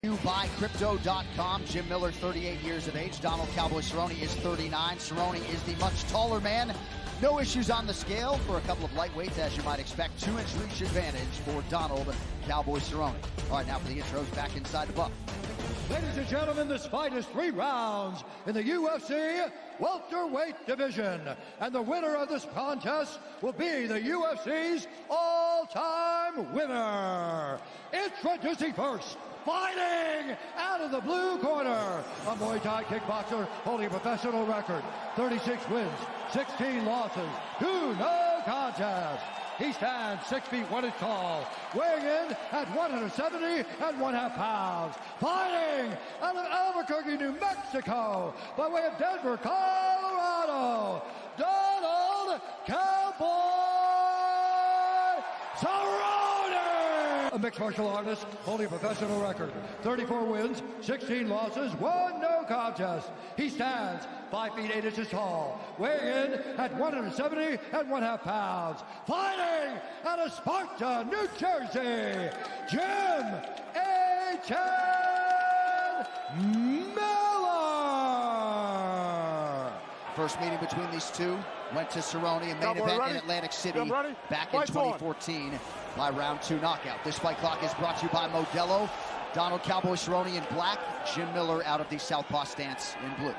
By Crypto.com. Jim Miller, 38 years of age. Donald Cowboy Cerrone is 39. Cerrone is the much taller man. No issues on the scale for a couple of lightweights, as you might expect. 2-inch reach advantage for Donald Cowboy Cerrone. All right, now for the intros, back inside the buff. Ladies and gentlemen, this fight is 3 rounds in the UFC welterweight division. And the winner of this contest will be the UFC's all-time winner. Introducing first, fighting out of the blue corner, a Muay Thai kickboxer holding a professional record, 36 wins, 16 losses, 2 no contests. He stands 6 feet 1 inch tall, weighing in at 170.5 pounds. Fighting out of Albuquerque, New Mexico, by way of Denver, Colorado, Donald Cowboy Cerrone! A mixed martial artist holding a professional record, 34 wins, 16 losses, 1 no contest. He stands 5 feet 8 inches tall, weighing in at 170.5 pounds. Fighting out of Sparta, New Jersey, Jim Miller. First meeting between these two went to Cerrone, a main event in Atlantic City back in 2014 by round 2 knockout. This fight clock is brought to you by Modelo. Donald Cowboy Cerrone in black, Jim Miller out of the southpaw stance in blue.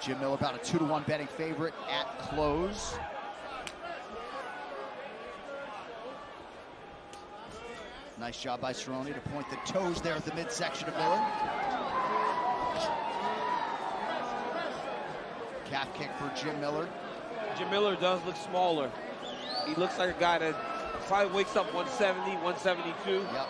Jim Miller about a 2-to-1 betting favorite at close. Nice job by Cerrone to point the toes there at the midsection of Miller. Calf kick for Jim Miller. Jim Miller does look smaller. He looks like a guy that probably wakes up 170, 172. Yep.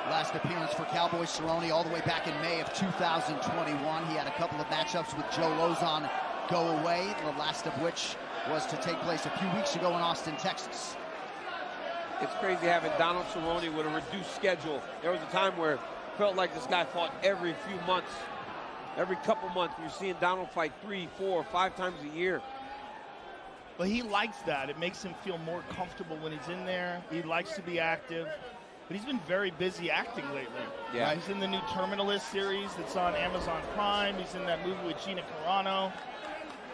Last appearance for Cowboy Cerrone all the way back in May of 2021. He had a couple of matchups with Joe Lozon go away, the last of which was to take place a few weeks ago in Austin, Texas. It's crazy having Donald Cerrone with a reduced schedule. There was a time where it felt like this guy fought every few months, every couple months. You're seeing Donald fight 3, 4, 5 times a year. But he likes that. It makes him feel more comfortable when he's in there. He likes to be active. But he's been very busy acting lately. Yeah. He's in the new Terminalist series that's on Amazon Prime. He's in that movie with Gina Carano.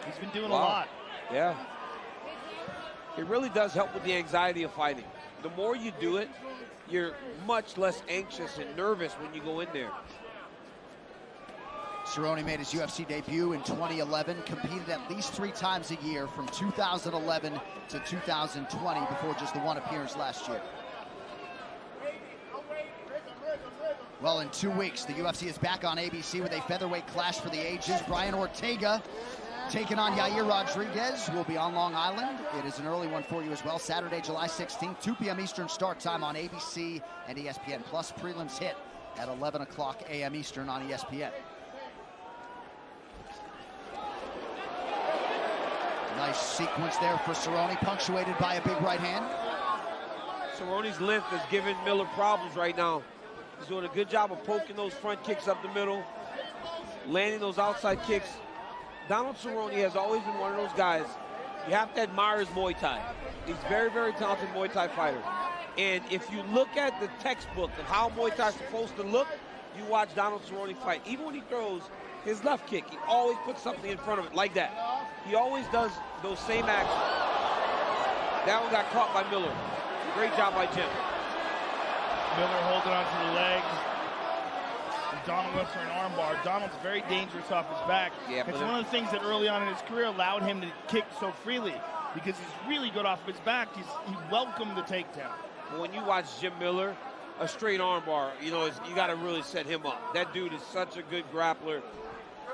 He's been doing a lot. Yeah. It really does help with the anxiety of fighting. The more you do it, you're much less anxious and nervous when you go in there. Cerrone made his UFC debut in 2011, competed at least 3 times a year from 2011 to 2020 before just the 1 appearance last year. Well, in 2 weeks, the UFC is back on ABC with a featherweight clash for the ages. Brian Ortega taking on Yair Rodriguez will be on Long Island. It is an early one for you as well. Saturday, July 16th, 2 p.m. Eastern start time on ABC and ESPN. Plus, prelims hit at 11 o'clock a.m. Eastern on ESPN. Nice sequence there for Cerrone, punctuated by a big right hand. Cerrone's length has given Miller problems right now. He's doing a good job of poking those front kicks up the middle, landing those outside kicks. Donald Cerrone has always been one of those guys, you have to admire his Muay Thai. He's a very, very talented Muay Thai fighter. And if you look at the textbook of how Muay Thai is supposed to look, you watch Donald Cerrone fight. Even when he throws his left kick, he always puts something in front of it like that. He always does those same actions. That one got caught by Miller. Great job by Jim. Miller holding on to the legs. And Donald went for an armbar. Donald's very dangerous off his back. Yeah, it's one of the things that early on in his career allowed him to kick so freely because he's really good off of his back. He welcomed the takedown. When you watch Jim Miller, a straight armbar, you know, you got to really set him up. That dude is such a good grappler.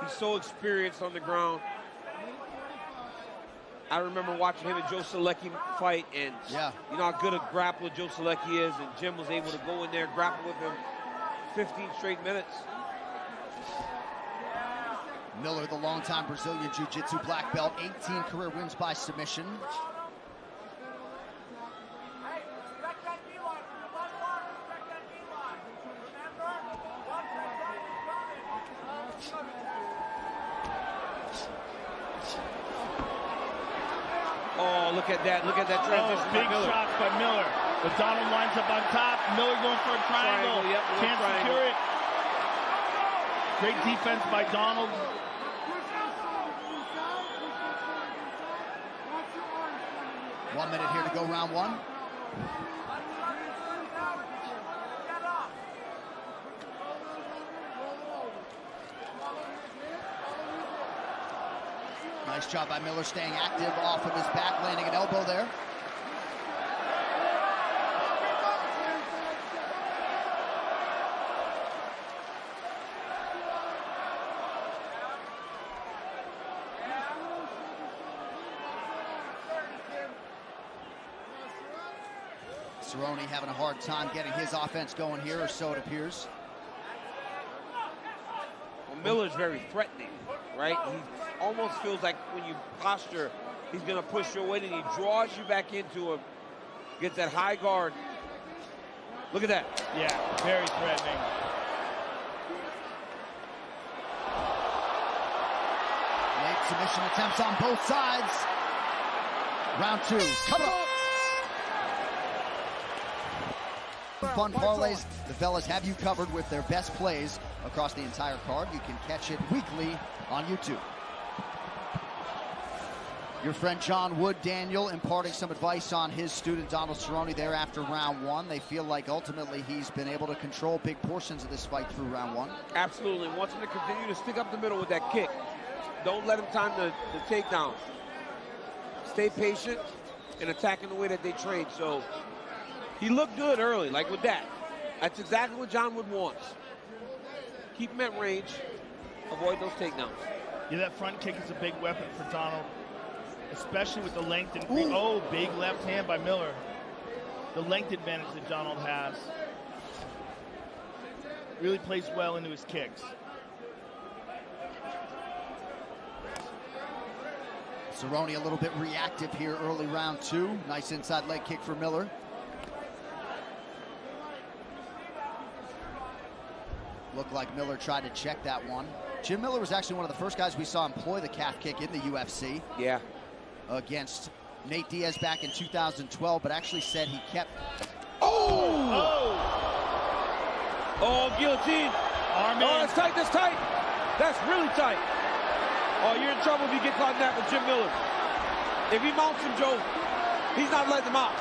He's so experienced on the ground. I remember watching him and Joe Selecki fight, and you know how good a grappler Joe Selecki is, and Jim was able to go in there and grapple with him 15 straight minutes. Miller, the longtime Brazilian Jiu-Jitsu black belt, 18 career wins by submission. Oh, look at that. Look at that transition. Big shots by Miller. But Donald lines up on top. Miller going for a triangle. Yep, can't secure it. Great defense by Donald. One minute here to go, round one. Nice job by Miller staying active off of his back, landing an elbow there. Cerrone having a hard time getting his offense going here, or so it appears. Well, Miller's very threatening, right? He almost feels like when you posture, he's going to push your weight, and he draws you back into him. Gets that high guard. Look at that. Yeah, very threatening. Late submission attempts on both sides. Round two, coming up. Fun parlays, the fellas have you covered with their best plays across the entire card. You can catch it weekly on YouTube. Your friend John Wood, Daniel, imparting some advice on his student Donald Cerrone there after round one. They feel like ultimately he's been able to control big portions of this fight through round one. Absolutely. Wants him to continue to stick up the middle with that kick. Don't let him time the takedown. Stay patient and attack in the way that they trade. So he looked good early, like with that. That's exactly what John Wood wants. Keep him at range. Avoid those takedowns. Yeah, that front kick is a big weapon for Donald, especially with the length and oh, big left hand by Miller. The length advantage that Donald has. Really plays well into his kicks. Cerrone a little bit reactive here early round two. Nice inside leg kick for Miller. Looked like Miller tried to check that one. Jim Miller was actually one of the first guys we saw employ the calf kick in the UFC. Yeah. Against Nate Diaz back in 2012, but actually said he kept... Oh, guillotine. Arm Oh, in. that's tight, that's tight. That's really tight. Oh, you're in trouble if you get caught in that with Jim Miller. If he mounts him, Joe, he's not letting him out.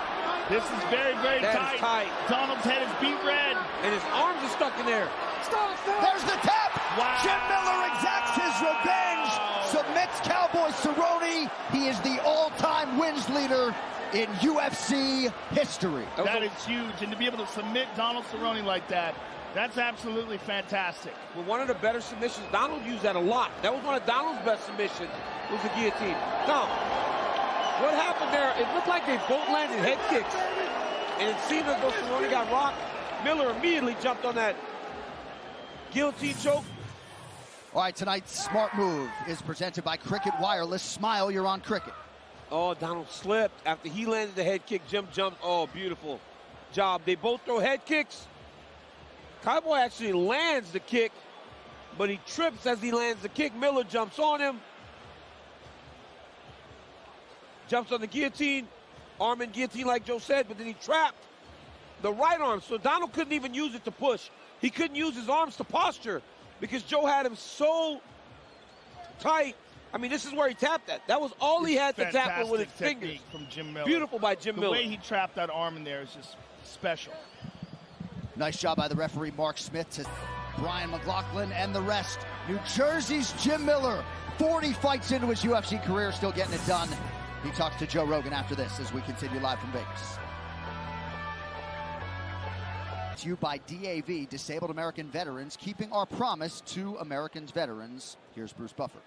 This is very, very That is tight. Donald's head is beat red. And his arms are stuck in there. There's the tap! Wow. Jim Miller exacts his revenge, submits Cowboy Cerrone. He is the all-time wins leader in UFC history. That is huge, and to be able to submit Donald Cerrone like that, that's absolutely fantastic. Well, one of the better submissions, Donald used that a lot. That was one of Donald's best submissions, was the guillotine. Now, what happened there, it looked like they both landed head kicks. And it seemed as though Cerrone got rocked. Miller immediately jumped on that guillotine choke. All right, tonight's Smart Move is presented by Cricket Wireless. Smile, you're on Cricket. Oh, Donald slipped. After he landed the head kick, Jim jumped. Oh, beautiful job. They both throw head kicks. Cowboy actually lands the kick, but he trips as he lands the kick. Miller jumps on him. Jumps on the guillotine. Arm in guillotine like Joe said, but then he trapped the right arm. So Donald couldn't even use it to push. He couldn't use his arms to posture because Joe had him so tight. I mean, this is where he tapped at. That was all he had to tap with his fingers. From Jim Miller. Beautiful by Jim Miller. The way he trapped that arm in there is just special. Nice job by the referee, Mark Smith, to Brian McLaughlin and the rest. New Jersey's Jim Miller, 40 fights into his UFC career, still getting it done. He talks to Joe Rogan after this as we continue live from Vegas. To you by DAV, Disabled American Veterans, keeping our promise to Americans veterans. Here's Bruce Buffer.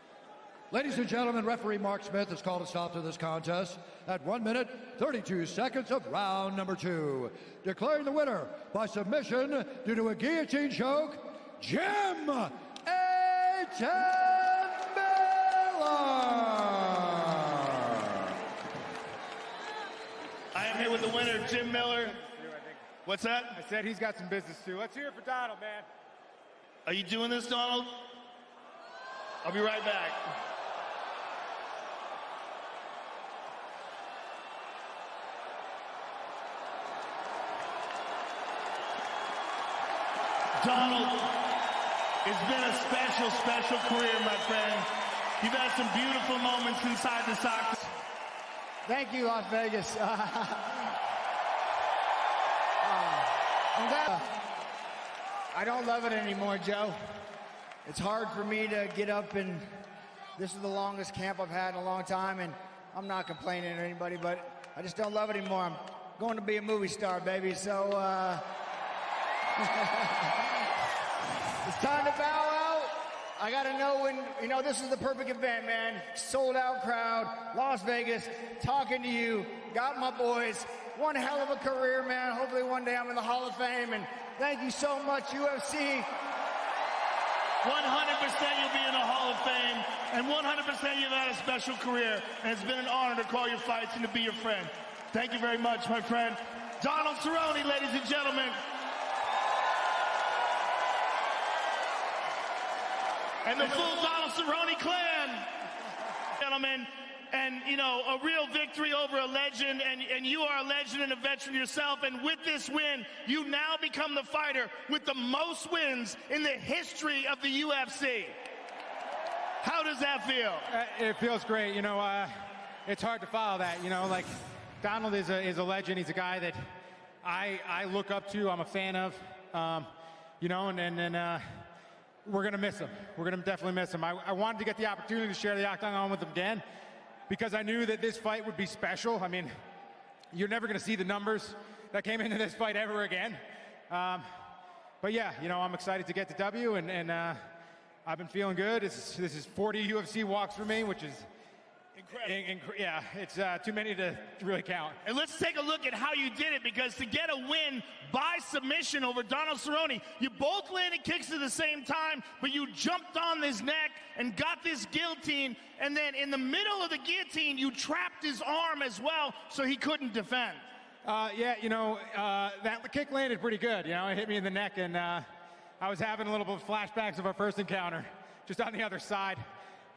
Ladies and gentlemen, referee Mark Smith has called a stop to this contest at 1 minute, 32 seconds of round number two. Declaring the winner by submission due to a guillotine choke, Jim A.T. Miller. I am here with the winner, Jim Miller. What's that? I said he's got some business too. Let's hear it for Donald, man. Are you doing this, Donald? I'll be right back. Donald, it's been a special, special career, my friend. You've had some beautiful moments inside the soccer. Thank you, Las Vegas. I don't love it anymore, Joe. It's hard for me to get up, and this is the longest camp I've had in a long time, and I'm not complaining to anybody, but I just don't love it anymore. I'm going to be a movie star, baby, so it's time to bow out. I got to know when, you know, this is the perfect event, man. Sold out crowd, Las Vegas, talking to you, got my boys. One hell of a career, man. Hopefully one day I'm in the Hall of Fame, and thank you so much, UFC. 100% you'll be in the Hall of Fame, and 100% you've had a special career, and it's been an honor to call your fights and to be your friend. Thank you very much, my friend. Donald Cerrone, ladies and gentlemen. And the full Donald Cerrone clan. Gentlemen, and, you know, a real victory over a legend, and you are a legend and a veteran yourself, and with this win, you now become the fighter with the most wins in the history of the UFC. How does that feel? It feels great. You know, it's hard to follow that. You know, like, Donald is a legend. He's a guy that I look up to. I'm a fan of. You know, and we're going to miss him. We're going to definitely miss him. I wanted to get the opportunity to share the octagon with him again, because I knew that this fight would be special. I mean, you're never going to see the numbers that came into this fight ever again. But yeah, you know, I'm excited to get the W, and I've been feeling good. This is 40 UFC walks for me, which is incredible. Yeah, it's too many to really count. And let's take a look at how you did it, because to get a win by submission over Donald Cerrone, you both landed kicks at the same time, but you jumped on his neck and got this guillotine, and then in the middle of the guillotine, you trapped his arm as well, so he couldn't defend. Yeah, you know, that kick landed pretty good. You know, it hit me in the neck, and I was having a little bit of flashbacks of our first encounter, just on the other side.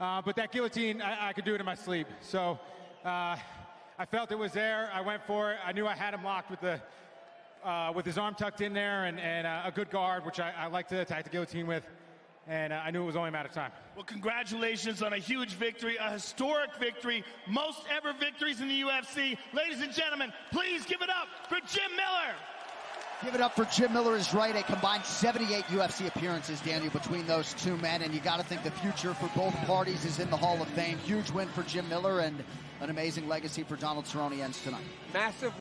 But that guillotine, I could do it in my sleep. So I felt it was there. I went for it. I knew I had him locked with his arm tucked in there, and a good guard, which I like to attack the guillotine with. And I knew it was only a matter of time. Well, congratulations on a huge victory, a historic victory, most ever victories in the UFC. Ladies and gentlemen, please give it up for Jim Miller. Give it up for Jim Miller is right. A combined 78 UFC appearances, Daniel, between those two men. And you got to think the future for both parties is in the Hall of Fame. Huge win for Jim Miller, and an amazing legacy for Donald Cerrone ends tonight. Massive